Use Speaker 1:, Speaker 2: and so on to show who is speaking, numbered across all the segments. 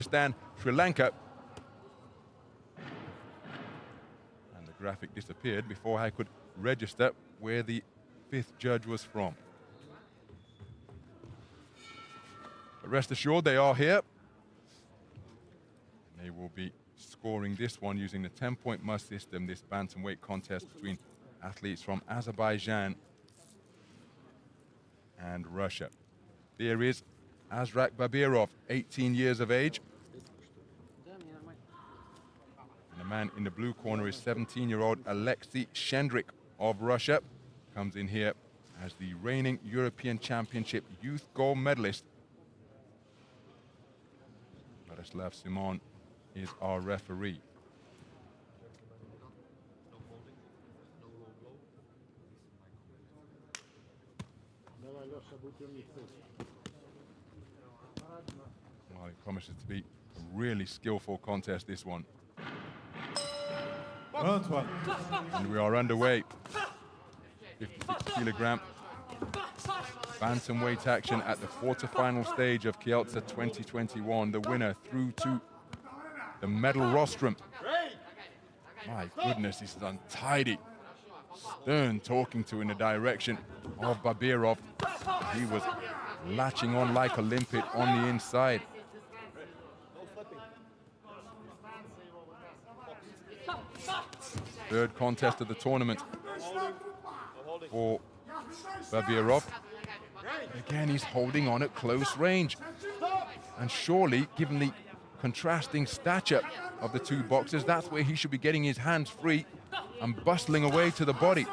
Speaker 1: Pakistan, Sri Lanka. And the graphic disappeared before I could register where the fifth judge was from. But rest assured, they are here. They will be scoring this one using the 10-point must system, this bantamweight contest between athletes from Azerbaijan and Russia. There is Azrak Babirov, 18 years of age. And the man in the blue corner is 17-year-old Alexey SHENDRIK of Russia. Comes in here as the reigning European Championship youth gold medalist. Vladislav Simon is our referee. Well, it promises to be a really skillful contest, this one. And we are underway. 56kg bantamweight action at the quarterfinal stage of Kielce 2021. The winner through to the medal rostrum. My goodness, this is untidy. Stern talking to in the direction of Babirov. He was latching on like a limpet on the inside. Third contest of the tournament for Babirov. Again, he's holding on at close range. And surely, given the contrasting stature of the two boxers, that's where he should be getting his hands free and bustling away to the body.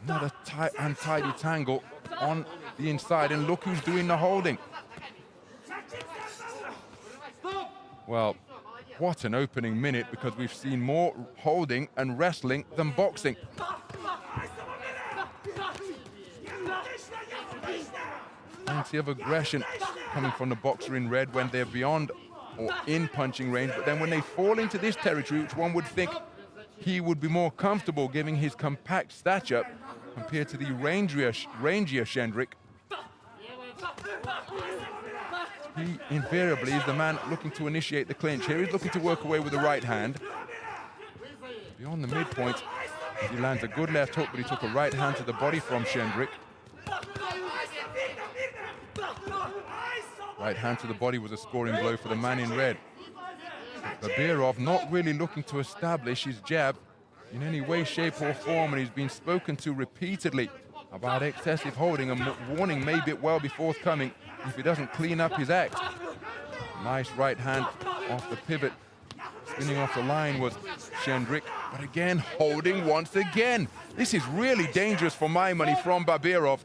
Speaker 1: Another untidy tangle on the inside, and look who's doing the holding. Well, what an opening minute, because we've seen more holding and wrestling than boxing. Plenty of aggression coming from the boxer in red when they're beyond or in punching range, but then when they fall into this territory, which one would think he would be more comfortable given his compact stature compared to the rangier SHENDRIK, he invariably is the man looking to initiate the clinch. Here he's looking to work away with the right hand. Beyond the midpoint, he lands a good left hook, but he took a right hand to the body from SHENDRIK. Right hand to the body was a scoring blow for the man in red. Babirov not really looking to establish his jab in any way, shape or form, and he's been spoken to repeatedly about excessive holding, and warning may be well be forthcoming if he doesn't clean up his act. Nice right hand off the pivot. Spinning off the line was SHENDRIK, but again, holding once again. This is really dangerous for my money from Babirov.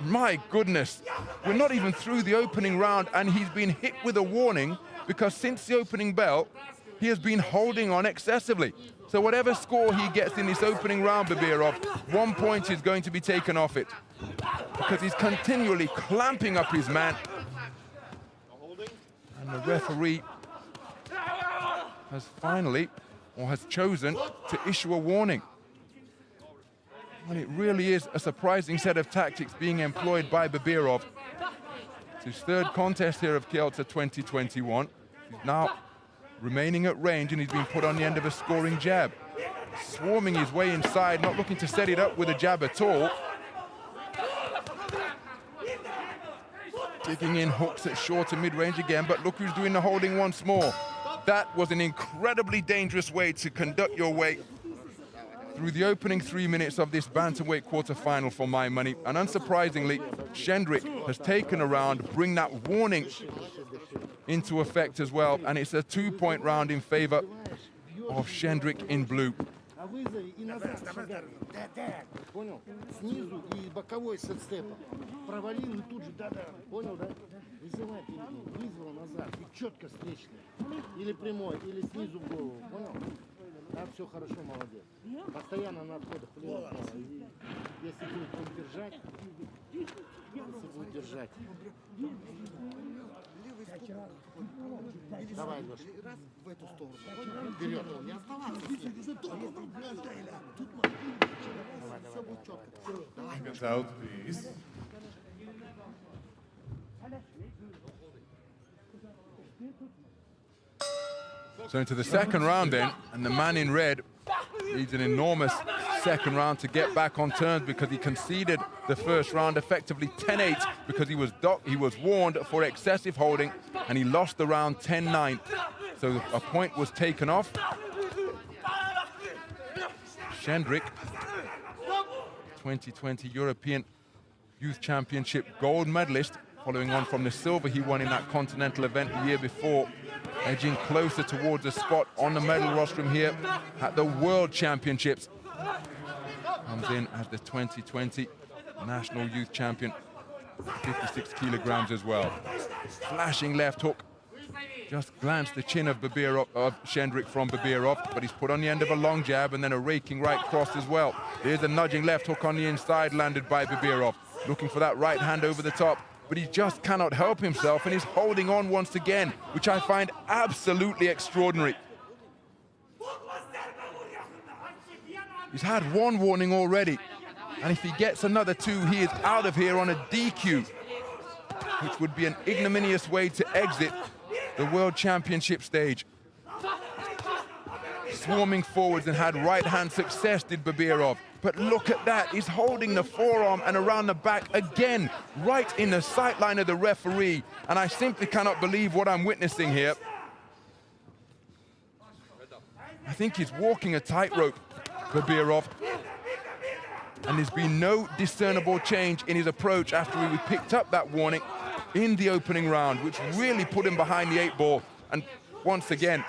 Speaker 1: My goodness, we're not even through the opening round and he's been hit with a warning, because since the opening bell, he has been holding on excessively. So whatever score he gets in this opening round, Babirov, 1 point is going to be taken off it, because he's continually clamping up his man. And the referee has finally, or has chosen, to issue a warning. And it really is a surprising set of tactics being employed by Babirov. It's his third contest here of Kielce 2021. He's now remaining at range, and he's been put on the end of a scoring jab. Swarming his way inside, not looking to set it up with a jab at all. Digging in hooks at short and mid-range again, but look who's doing the holding once more. That was an incredibly dangerous way to conduct your way through the opening 3 minutes of this bantamweight quarterfinal for my money. And unsurprisingly, SHENDRIK has taken a round, bring that warning into effect as well, and it's a 2-point round in favor of SHENDRIK in blue.
Speaker 2: Вызови и назад шагай. Да, понял? Снизу и боковой с отстепа. Провалил и тут же, да, понял, да? Вызывай перед ним, вызвал назад и четко встречный. Или прямой, или снизу в голову, понял? Там все хорошо, молодец. Постоянно на отходах влево. Если будет держать, Давай, Леша. Раз в эту сторону. Вперед. Не оставаться. Все будет четко. Давай.
Speaker 3: Out, please.
Speaker 1: So into the second round then, and the man in red needs an enormous second round to get back on terms because he conceded the first round effectively 10-8 because he was warned for excessive holding and he lost the round 10-9. So a point was taken off. SHENDRIK, 2020 European Youth Championship gold medalist, following on from the silver he won in that continental event the year before, edging closer towards a spot on the medal rostrum here at the World Championships. Comes in as the 2020 National Youth Champion, 56 kilograms as well. Flashing left hook, just glanced the chin of SHENDRIK from BABIROV, but he's put on the end of a long jab and then a raking right cross as well. There's a nudging left hook on the inside landed by BABIROV, looking for that right hand over the top, but he just cannot help himself and he's holding on once again, which I find absolutely extraordinary. He's had one warning already, and if he gets another two, he is out of here on a DQ, which would be an ignominious way to exit the World Championship stage. Swarming forwards and had right-hand success did BABIROV. But look at that, he's holding the forearm and around the back again, right in the sight line of the referee. And I simply cannot believe what I'm witnessing here. I think he's walking a tightrope, BABIROV. And there's been no discernible change in his approach after we picked up that warning in the opening round, which really put him behind the 8 ball. And once again,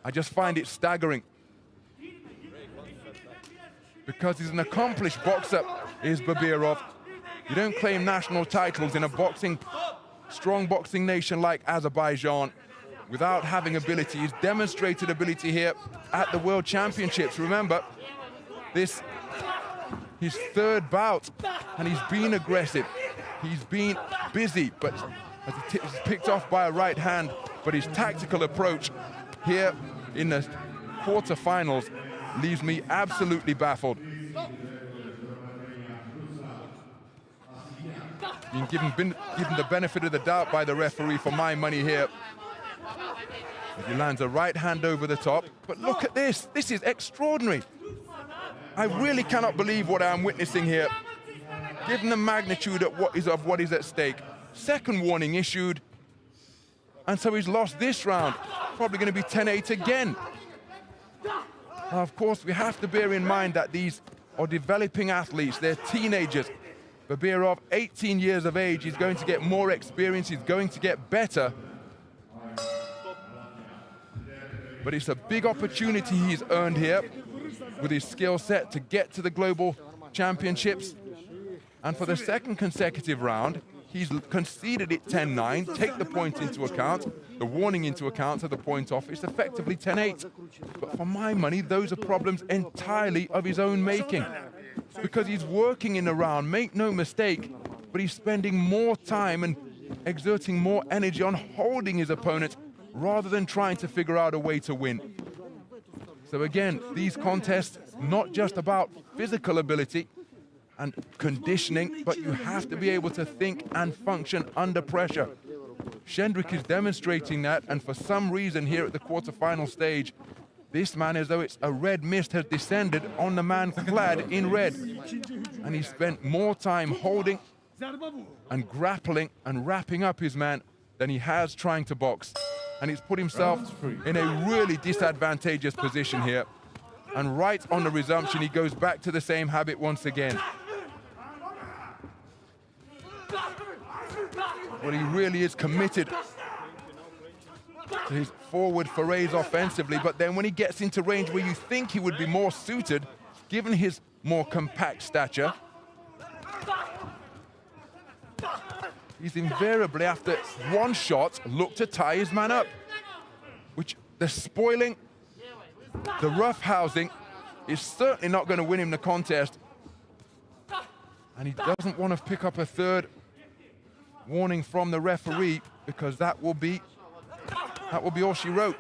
Speaker 1: I just find it staggering. Because he's an accomplished boxer, is BABIROV. You don't claim national titles in a strong boxing nation like Azerbaijan without having ability. He's demonstrated ability here at the World Championships. Remember, this his third bout, and he's been aggressive. He's been busy, but he's picked off by a right hand. But his tactical approach here in the quarterfinals leaves me absolutely baffled. Being given the benefit of the doubt by the referee for my money here. He lands a right hand over the top, but look at this. This is extraordinary. I really cannot believe what I'm witnessing here, given the magnitude of what is at stake. Second warning issued, and so he's lost this round. Probably going to be 10-8 again. Now, of course, we have to bear in mind that these are developing athletes. They're teenagers. BABIROV, 18 years of age. He's going to get more experience. He's going to get better. But it's a big opportunity he's earned here with his skill set to get to the global championships. And for the second consecutive round, he's conceded it 10-9, take the point into account, the warning into account, so the point off. It's effectively 10-8. But for my money, those are problems entirely of his own making. Because he's working in the round, make no mistake, but he's spending more time and exerting more energy on holding his opponent rather than trying to figure out a way to win. So again, these contests, not just about physical ability and conditioning, but you have to be able to think and function under pressure. SHENDRIK is demonstrating that, and for some reason here at the quarterfinal stage, this man, as though it's a red mist, has descended on the man clad in red. And he spent more time holding and grappling and wrapping up his man than he has trying to box. And he's put himself in a really disadvantageous position here. And right on the resumption, he goes back to the same habit once again. Well, he really is committed to his forward forays offensively, but then when he gets into range where you think he would be more suited, given his more compact stature, he's invariably, after one shot, looked to tie his man up, which the spoiling, the roughhousing is certainly not going to win him the contest. And he doesn't want to pick up a third warning from the referee, because that will be all she wrote.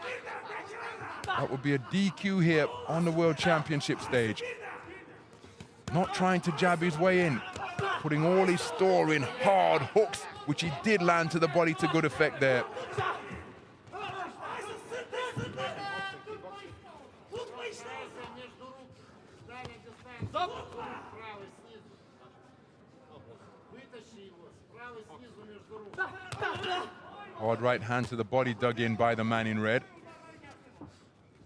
Speaker 1: That will be a DQ here on the World Championship stage. Not trying to jab his way in, putting all his store in hard hooks, which he did land to the body to good effect there. Hard right hand to the body dug in by the man in red.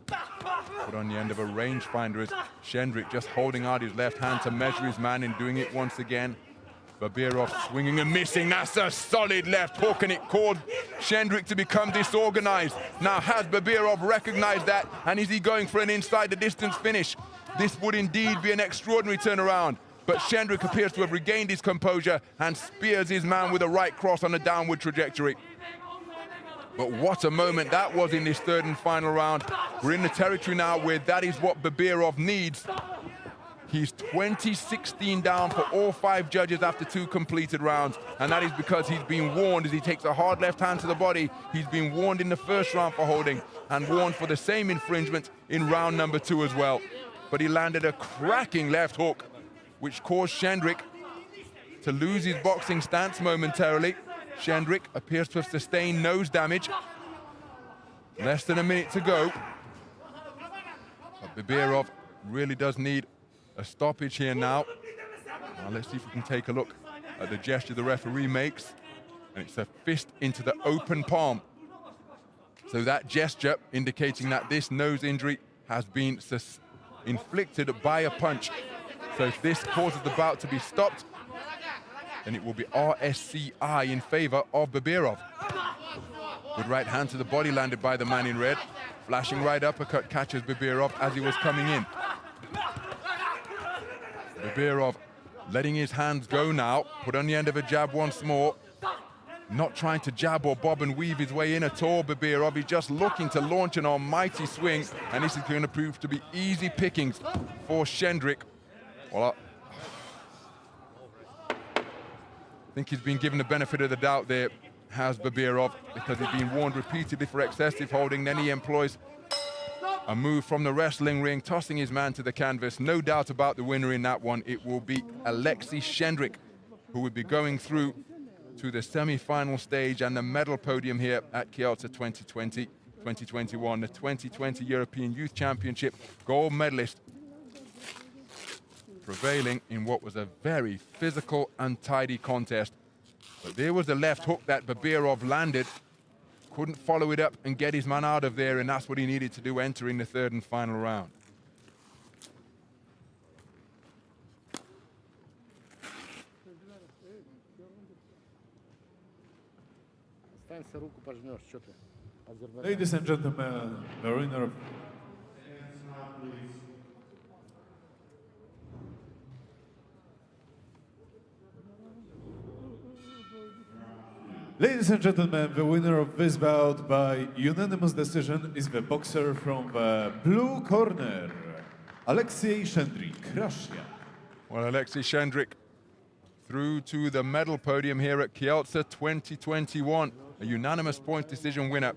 Speaker 1: Put on the end of a rangefinder as Shendrik just holding out his left hand to measure his man and doing it once again. Babirov swinging and missing. That's a solid left hook, and it caused Shendrik to become disorganized. Now, has Babirov recognized that, and is he going for an inside the distance finish? This would indeed be an extraordinary turnaround, but Shendrik appears to have regained his composure and spears his man with a right cross on a downward trajectory. But what a moment that was in this third and final round. We're in the territory now where that is what Babirov needs. He's 20-16 down for all 5 judges after 2 completed rounds, and that is because he's been warned as he takes a hard left hand to the body. He's been warned in the first round for holding and warned for the same infringement in round number 2 as well. But he landed a cracking left hook, which caused Shendrik to lose his boxing stance momentarily. Shendrik appears to have sustained nose damage. Less than a minute to go. But Babirov really does need a stoppage here now. Now let's see if we can take a look at the gesture the referee makes. And it's a fist into the open palm. So that gesture indicating that this nose injury has been inflicted by a punch. So if this causes the bout to be stopped, then it will be RSCI in favor of Babirov. Good right hand to the body landed by the man in red. Flashing right uppercut catches Babirov as he was coming in. Babirov letting his hands go now, put on the end of a jab once more. Not trying to jab or bob and weave his way in at all, Babirov. He's just looking to launch an almighty swing, and this is going to prove to be easy pickings for Shendrik. Well, I think he's been given the benefit of the doubt there, has Babirov, because he's been warned repeatedly for excessive holding. Then he employs a move from the wrestling ring, tossing his man to the canvas. No doubt about the winner in that one. It will be Alexey Shendrik, who will be going through to the semi-final stage and the medal podium here at Kielce 2021, the 2020 European Youth Championship gold medalist, prevailing in what was a very physical and tidy contest. But there was the left hook that Babirov landed. Couldn't follow it up and get his man out of there, and that's what he needed to do entering the third and final round.
Speaker 3: Ladies and gentlemen, the winner of Ladies and gentlemen, the winner of this bout by unanimous decision is the boxer from the blue corner, Alexey Shendrik. Russia.
Speaker 1: Well, Alexey Shendrik through to the medal podium here at Kielce 2021. A unanimous point decision winner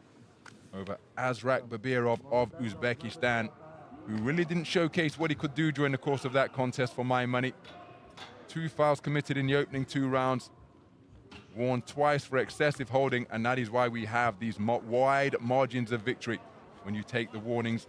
Speaker 1: over Azrak Babirov of Uzbekistan, who really didn't showcase what he could do during the course of that contest for my money. 2 fouls committed in the opening 2 rounds. Warned twice for excessive holding, and that is why we have these wide margins of victory when you take the warnings